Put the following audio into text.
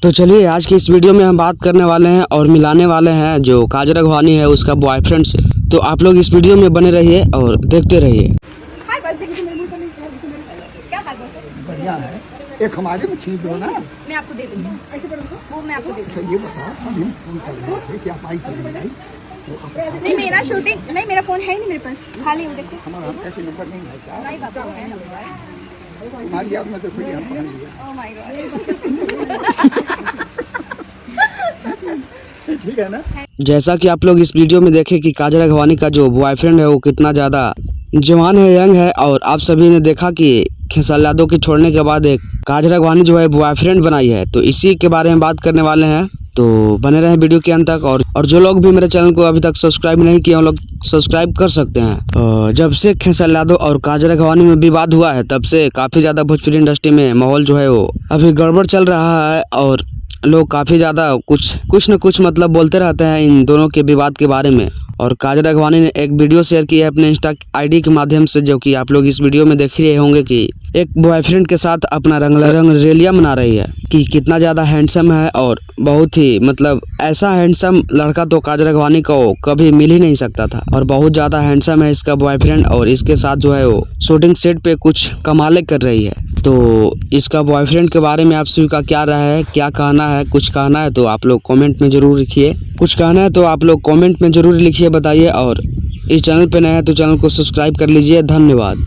तो चलिए आज की इस वीडियो में हम बात करने वाले हैं और मिलाने वाले हैं जो काजल राघवानी है उसका बॉयफ्रेंड से। तो आप लोग इस वीडियो में बने रहिए और देखते रहिए। बढ़िया है, एक हमारे में छीन दो ना, मैं आपको दे दूंगी। ऐसे वो मैं आपको दे दूंगी। अच्छा ये बताओ अभी हम फोन कर रहे थे कि आप आई करेंगे नहीं? नहीं मेरा शूटिंग नहीं, मेरा फोन है नहीं मेरे पास, खाली वो देखो। हमारा ऐसे नंबर नहीं है क्या? नहीं बाबा है नंबर। हमारी याद में तो फिर हम पहन लिया। Oh my God. ठीक है ना? जैसा कि आप लोग इस वीडियो में देखे कि काजल राघवानी का जो बॉयफ्रेंड है वो कितना ज़्यादा जवान है, यंग है। और आप सभी ने देखा कि खेसारी यादव के छोड़ने के बाद एक काजल राघवानी जो है बॉयफ्रेंड बनाई है। तो इसी के बारे में बात करने वाले हैं, तो बने रहें वीडियो के अंत तक। और जो लोग भी मेरे चैनल को अभी तक सब्सक्राइब नहीं किए वो लोग सब्सक्राइब कर सकते हैं। जब से खेसारी यादव और काजल राघवानी में विवाद हुआ है तब से काफ़ी ज़्यादा भोजपुरी इंडस्ट्री में माहौल जो है वो अभी गड़बड़ चल रहा है और लोग काफ़ी ज़्यादा कुछ न कुछ मतलब बोलते रहते हैं इन दोनों के विवाद के बारे में। और काजल राघवानी ने एक वीडियो शेयर की है अपने इंस्टा आईडी के माध्यम से, जो कि आप लोग इस वीडियो में देख रहे होंगे कि एक बॉयफ्रेंड के साथ अपना रंग रेलिया मना रही है कि कितना ज़्यादा हैंडसम है। और बहुत ही मतलब ऐसा हैंडसम लड़का तो काजल राघवानी को कभी मिल ही नहीं सकता था। और बहुत ज़्यादा हैंडसम है इसका बॉयफ्रेंड और इसके साथ जो है वो शूटिंग सेट पे कुछ कमाले कर रही है। तो इसका बॉयफ्रेंड के बारे में आप सभी का क्या राय है, क्या कहना है? कुछ कहना है तो आप लोग कमेंट में ज़रूर लिखिए। कुछ कहना है तो आप लोग कमेंट में ज़रूर लिखिए, बताइए। और इस चैनल पे नए हैं तो चैनल को सब्सक्राइब कर लीजिए। धन्यवाद।